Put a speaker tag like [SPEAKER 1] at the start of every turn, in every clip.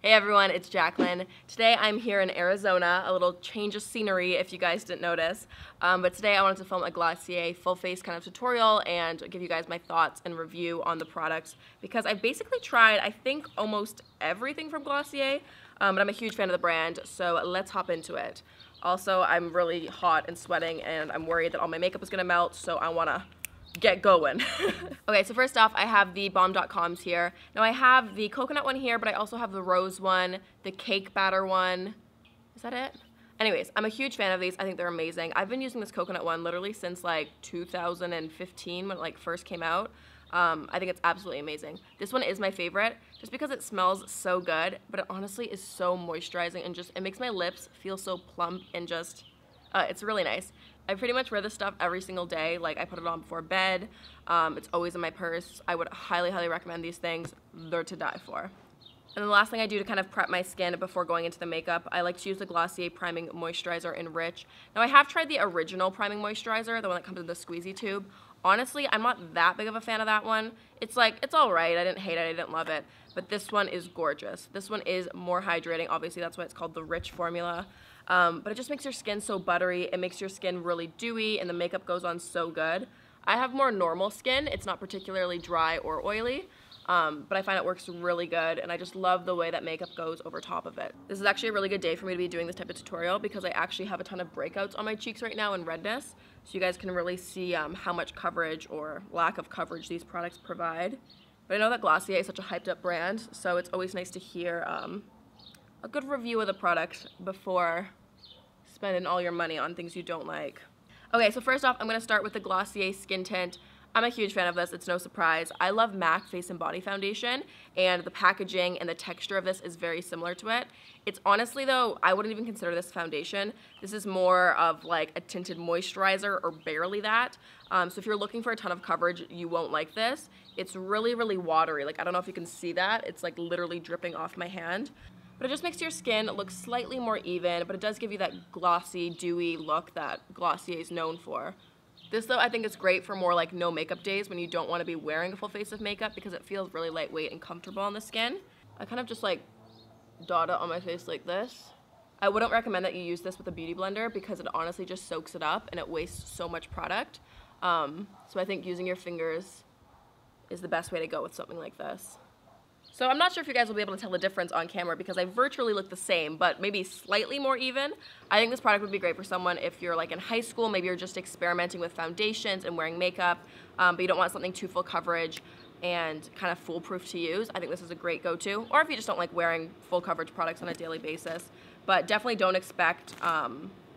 [SPEAKER 1] Hey everyone, it's Jaclyn. Today I'm here in Arizona, a little change of scenery if you guys didn't notice. But today I wanted to film a Glossier full face kind of tutorial and give you guys my thoughts and review on the products because I've basically tried, I think, almost everything from Glossier, but I'm a huge fan of the brand, so let's hop into it. Also, I'm really hot and sweating and I'm worried that all my makeup is gonna melt, so I wanna get going. Okay, so first off, I have the Balm Dot Coms here. Now I have the coconut one here, but I also have the rose one, the cake batter one. Is that it? Anyways, I'm a huge fan of these. I think they're amazing. I've been using this coconut one literally since like 2015 when it like first came out. I think it's absolutely amazing. This one is my favorite just because it smells so good, but it honestly is so moisturizing and just, it makes my lips feel so plump and just, it's really nice. I pretty much wear this stuff every single day. Like, I put it on before bed. It's always in my purse. I would highly, highly recommend these things. They're to die for. And then the last thing I do to kind of prep my skin before going into the makeup, I like to use the Glossier Priming Moisturizer in Rich. Now, I have tried the original Priming Moisturizer, the one that comes in the squeezy tube. Honestly, I'm not that big of a fan of that one. It's like, it's all right. I didn't hate it. I didn't love it. But this one is gorgeous. This one is more hydrating. Obviously, that's why it's called the Rich formula. But it just makes your skin so buttery. It makes your skin really dewy, and the makeup goes on so good. I have more normal skin. It's not particularly dry or oily, but I find it works really good, and I just love the way that makeup goes over top of it. This is actually a really good day for me to be doing this type of tutorial because I actually have a ton of breakouts on my cheeks right now and redness, so you guys can really see how much coverage or lack of coverage these products provide. But I know that Glossier is such a hyped up brand, so it's always nice to hear a good review of the product before spending all your money on things you don't like. Okay, so first off, I'm going to start with the Glossier Skin Tint. I'm a huge fan of this, it's no surprise. I love MAC Face and Body Foundation, and the packaging and the texture of this is very similar to it. It's honestly, though, I wouldn't even consider this foundation. This is more of like a tinted moisturizer, or barely that. So if you're looking for a ton of coverage, you won't like this. It's really, really watery. Like, I don't know if you can see that. It's like literally dripping off my hand. But it just makes your skin look slightly more even, but it does give you that glossy, dewy look that Glossier is known for. This, though, I think is great for more like no makeup days when you don't want to be wearing a full face of makeup because it feels really lightweight and comfortable on the skin. I kind of just like dot it on my face like this. I wouldn't recommend that you use this with a beauty blender because it honestly just soaks it up and it wastes so much product. So I think using your fingers is the best way to go with something like this. So I'm not sure if you guys will be able to tell the difference on camera because I virtually look the same, but maybe slightly more even. I think this product would be great for someone if you're like in high school, maybe you're just experimenting with foundations and wearing makeup, but you don't want something too full coverage and kind of foolproof to use. I think this is a great go-to, or if you just don't like wearing full coverage products on a daily basis. But definitely don't expect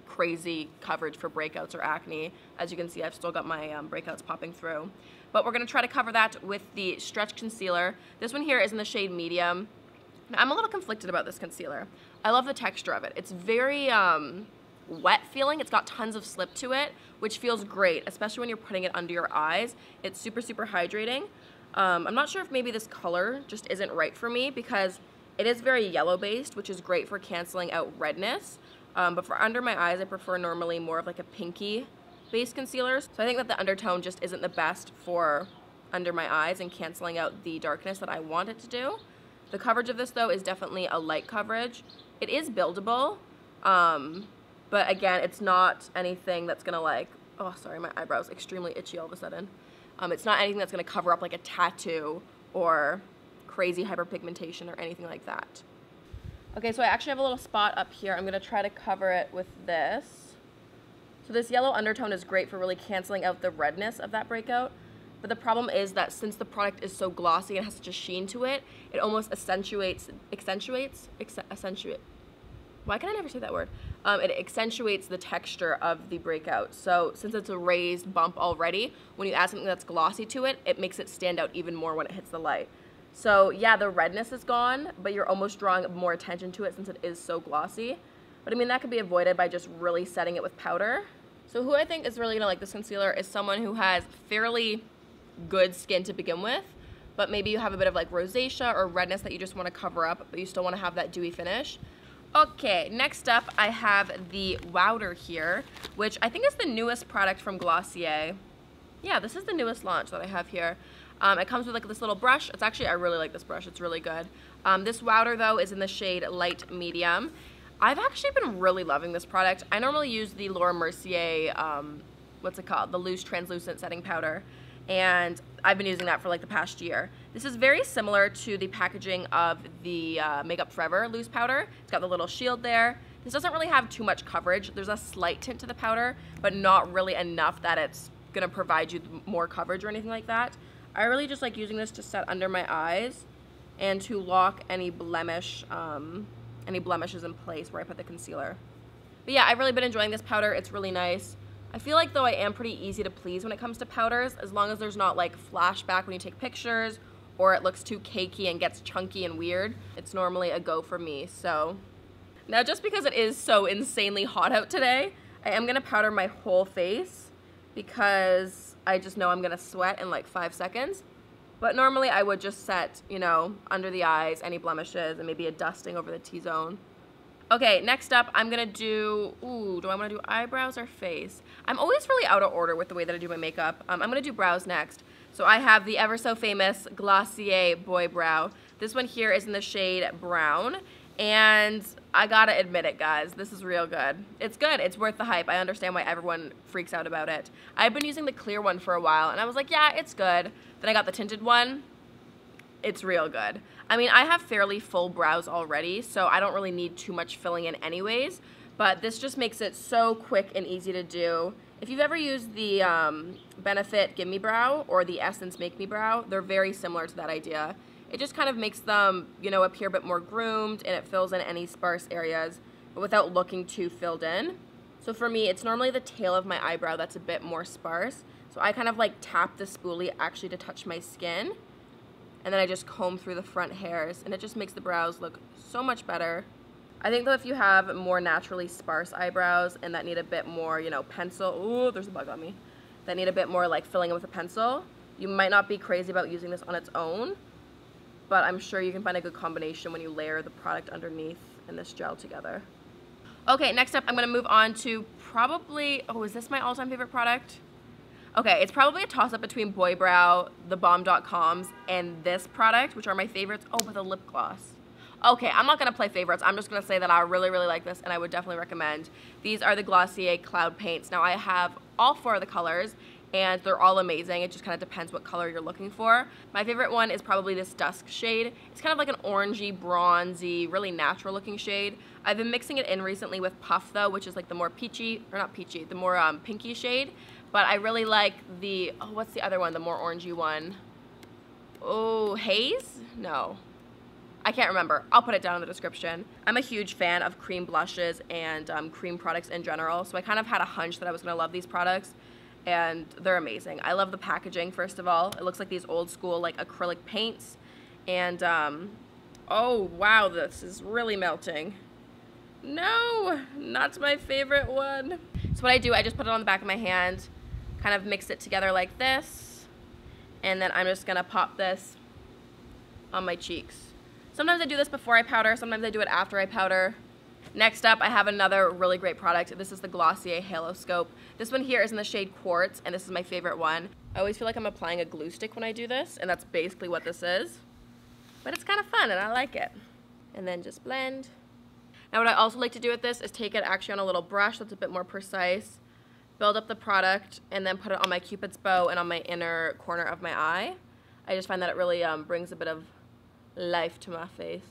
[SPEAKER 1] crazy coverage for breakouts or acne. As you can see, I've still got my breakouts popping through. But we're going to try to cover that with the Stretch Concealer. This one here is in the shade Medium. Now, I'm a little conflicted about this concealer. I love the texture of it. It's very wet feeling. It's got tons of slip to it, which feels great, especially when you're putting it under your eyes. It's super, super hydrating. I'm not sure if maybe this color just isn't right for me because it is very yellow-based, which is great for canceling out redness. But for under my eyes, I prefer normally more of like a pinky base concealers. So I think that the undertone just isn't the best for under my eyes and canceling out the darkness that I want it to do. The coverage of this, though, is definitely a light coverage. It is buildable, but again, it's not anything that's gonna like, oh, sorry, my eyebrow's extremely itchy all of a sudden. It's not anything that's gonna cover up like a tattoo or crazy hyperpigmentation or anything like that. Okay, so I actually have a little spot up here. I'm gonna try to cover it with this. So this yellow undertone is great for really canceling out the redness of that breakout, but the problem is that since the product is so glossy and has such a sheen to it, it almost accentuates, why can I never say that word? It accentuates the texture of the breakout. So since it's a raised bump already, when you add something that's glossy to it, it makes it stand out even more when it hits the light. So yeah, the redness is gone, but you're almost drawing more attention to it since it is so glossy. But I mean, that could be avoided by just really setting it with powder. So who I think is really gonna like this concealer is someone who has fairly good skin to begin with, but maybe you have a bit of like rosacea or redness that you just wanna cover up, but you still wanna have that dewy finish. Okay, next up I have the Wowder here, which I think is the newest product from Glossier. Yeah, this is the newest launch that I have here. It comes with like this little brush. It's actually, I really like this brush. It's really good. This Wowder, though, is in the shade Light Medium. I've actually been really loving this product. I normally use the Laura Mercier, what's it called? The Loose Translucent Setting Powder. And I've been using that for like the past year. This is very similar to the packaging of the Makeup Forever loose powder. It's got the little shield there. This doesn't really have too much coverage. There's a slight tint to the powder, but not really enough that it's gonna provide you more coverage or anything like that. I really just like using this to set under my eyes and to lock any blemishes in place where I put the concealer. But yeah, I've really been enjoying this powder. It's really nice. I feel like though I am pretty easy to please when it comes to powders, as long as there's not like flashback when you take pictures or it looks too cakey and gets chunky and weird. It's normally a go for me. So now, just because it is so insanely hot out today, I am gonna powder my whole face because I just know I'm gonna sweat in like 5 seconds. But normally I would just set, you know, under the eyes, any blemishes, and maybe a dusting over the T-zone. Okay, next up, I'm gonna do, do I wanna do eyebrows or face? I'm always really out of order with the way that I do my makeup. I'm gonna do brows next. So I have the ever so famous Glossier Boy Brow. This one here is in the shade Brown, and I gotta admit it, guys, this is real good. It's good, it's worth the hype. I understand why everyone freaks out about it. I've been using the clear one for a while, and I was like, yeah, it's good. Then I got the tinted one. It's real good. I mean, I have fairly full brows already, so I don't really need too much filling in anyways, but this just makes it so quick and easy to do. If you've ever used the Benefit Gimme Brow or the Essence Make Me Brow, they're very similar to that idea. It just kind of makes them, you know, appear a bit more groomed, and it fills in any sparse areas, but without looking too filled in. So for me, it's normally the tail of my eyebrow that's a bit more sparse, so I kind of like tap the spoolie actually to touch my skin. And then I just comb through the front hairs, and it just makes the brows look so much better. I think though if you have more naturally sparse eyebrows and that need a bit more, you know, pencil, ooh, there's a bug on me, that need a bit more like filling in with a pencil, you might not be crazy about using this on its own, but I'm sure you can find a good combination when you layer the product underneath and this gel together. Okay, next up I'm gonna move on to probably, is this my all-time favorite product? Okay, it's probably a toss-up between Boy Brow, the Balm Dot Coms, and this product, which are my favorites. Oh, but the lip gloss. Okay, I'm not gonna play favorites. I'm just gonna say that I really, really like this, and I would definitely recommend. These are the Glossier Cloud Paints. Now, I have all 4 of the colors, and they're all amazing. It just kind of depends what color you're looking for. My favorite one is probably this Dusk shade. It's kind of like an orangey, bronzy, really natural looking shade. I've been mixing it in recently with Puff though, which is like the more peachy, or not peachy, the more pinky shade. But I really like the, what's the other one, the more orangey one? Oh, Haze? No. I can't remember. I'll put it down in the description. I'm a huge fan of cream blushes and cream products in general, so I kind of had a hunch that I was gonna love these products, and they're amazing. I love the packaging, first of all. It looks like these old school like acrylic paints, and oh wow, this is really melting. No, not my favorite one. So what I do, I just put it on the back of my hand, kind of mix it together like this, and then I'm just gonna pop this on my cheeks. Sometimes I do this before I powder, sometimes I do it after I powder. Next up, I have another really great product. This is the Glossier Haloscope. This one here is in the shade Quartz, and this is my favorite one. I always feel like I'm applying a glue stick when I do this, and that's basically what this is. But it's kind of fun, and I like it. And then just blend. Now what I also like to do with this is take it actually on a little brush that's a bit more precise, build up the product, and then put it on my Cupid's bow and on my inner corner of my eye. I just find that it really brings a bit of life to my face.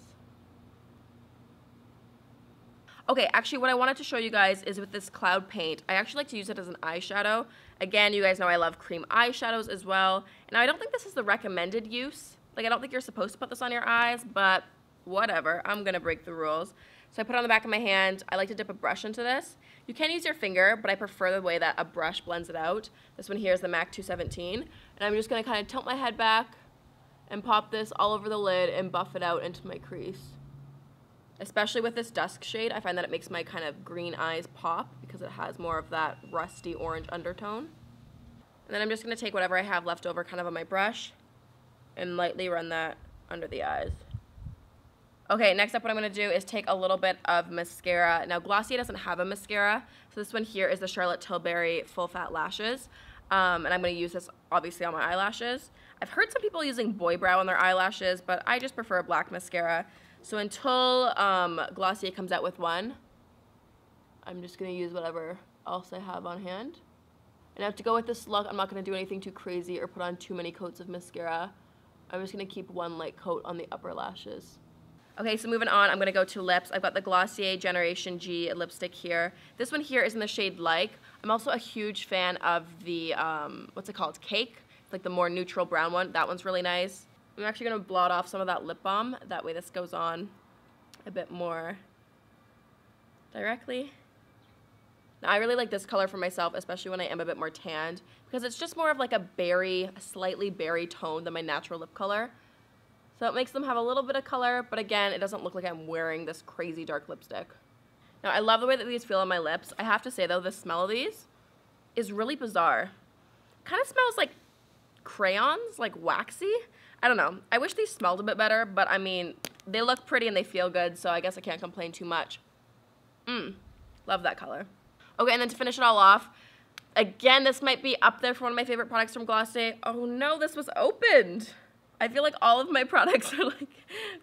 [SPEAKER 1] Okay, actually what I wanted to show you guys is with this cloud paint. I actually like to use it as an eyeshadow. Again, you guys know I love cream eyeshadows as well. Now I don't think this is the recommended use. Like I don't think you're supposed to put this on your eyes, but whatever, I'm gonna break the rules. So I put it on the back of my hand. I like to dip a brush into this. You can use your finger, but I prefer the way that a brush blends it out. This one here is the MAC 217. And I'm just gonna kind of tilt my head back and pop this all over the lid and buff it out into my crease. Especially with this Dusk shade, I find that it makes my kind of green eyes pop because it has more of that rusty orange undertone. And then I'm just gonna take whatever I have left over kind of on my brush and lightly run that under the eyes. Okay, next up what I'm going to do is take a little bit of mascara. Now Glossier doesn't have a mascara, so this one here is the Charlotte Tilbury Full Fat Lashes. And I'm going to use this obviously on my eyelashes. I've heard some people using Boy Brow on their eyelashes, but I just prefer a black mascara. So until Glossier comes out with one, I'm just going to use whatever else I have on hand. And I have to go with this look. I'm not going to do anything too crazy or put on too many coats of mascara. I'm just going to keep one light coat on the upper lashes. Okay, so moving on, I'm going to go to lips. I've got the Glossier Generation G lipstick here. This one here is in the shade Like. I'm also a huge fan of the, what's it called, Cake? It's like the more neutral brown one. That one's really nice. I'm actually going to blot off some of that lip balm. That way this goes on a bit more directly. Now, I really like this color for myself, especially when I am a bit more tanned, because it's just more of like a berry, a slightly berry tone than my natural lip color. So it makes them have a little bit of color, but again, it doesn't look like I'm wearing this crazy dark lipstick. Now, I love the way that these feel on my lips. I have to say, though, the smell of these is really bizarre. Kind of smells like crayons, like waxy. I don't know. I wish these smelled a bit better, but I mean, they look pretty and they feel good, so I guess I can't complain too much. Love that color. Okay, and then to finish it all off, again, this might be up there for one of my favorite products from Glossier. Oh no, this was opened. I feel like all of my products are like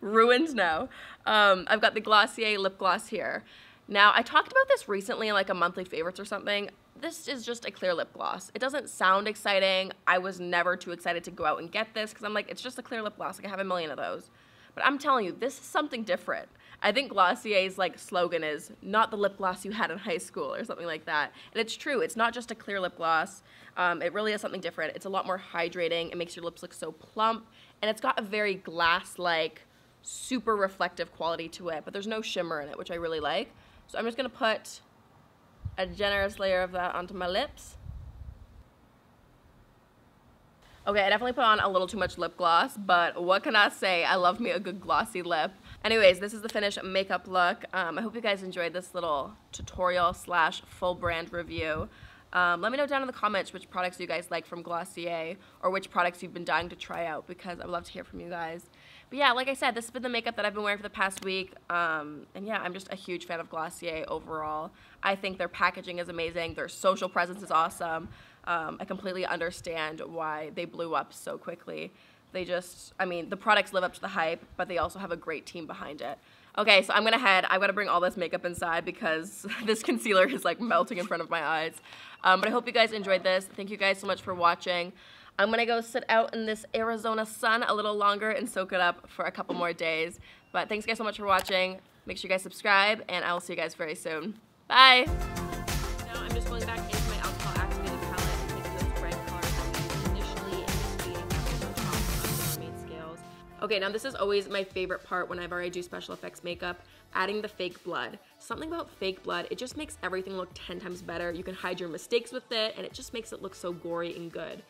[SPEAKER 1] ruined now. I've got the Glossier lip gloss here. Now, I talked about this recently in like a monthly favorites or something. This is just a clear lip gloss. It doesn't sound exciting. I was never too excited to go out and get this because I'm like, it's just a clear lip gloss. Like, I have a million of those. But I'm telling you, this is something different. I think Glossier's like slogan is not the lip gloss you had in high school or something like that. And it's true. It's not just a clear lip gloss. It really is something different. It's a lot more hydrating. It makes your lips look so plump. And it's got a very glass-like, super reflective quality to it. But there's no shimmer in it, which I really like. So I'm just going to put a generous layer of that onto my lips. Okay, I definitely put on a little too much lip gloss, but what can I say? I love me a good glossy lip. Anyways, this is the finished makeup look. I hope you guys enjoyed this little tutorial slash full brand review. Let me know down in the comments which products you guys like from Glossier or which products you've been dying to try out because I'd love to hear from you guys. But yeah, like I said, this has been the makeup that I've been wearing for the past week. And yeah, I'm just a huge fan of Glossier overall. I think their packaging is amazing. Their social presence is awesome. I completely understand why they blew up so quickly. They just, I mean, the products live up to the hype, but they also have a great team behind it. Okay, so I'm gonna head. I've got to bring all this makeup inside because this concealer is like melting in front of my eyes. But I hope you guys enjoyed this. Thank you guys so much for watching. I'm gonna go sit out in this Arizona sun a little longer and soak it up for a couple more days. But thanks guys so much for watching. Make sure you guys subscribe, and I will see you guys very soon. Bye! Now I'm just going back into my alcohol activated palette and taking those red colors that we initially anticipated on the top of mermaid scales. Okay, now this is always my favorite part whenever I do special effects makeup, adding the fake blood. Something about fake blood, it just makes everything look 10 times better. You can hide your mistakes with it, and it just makes it look so gory and good.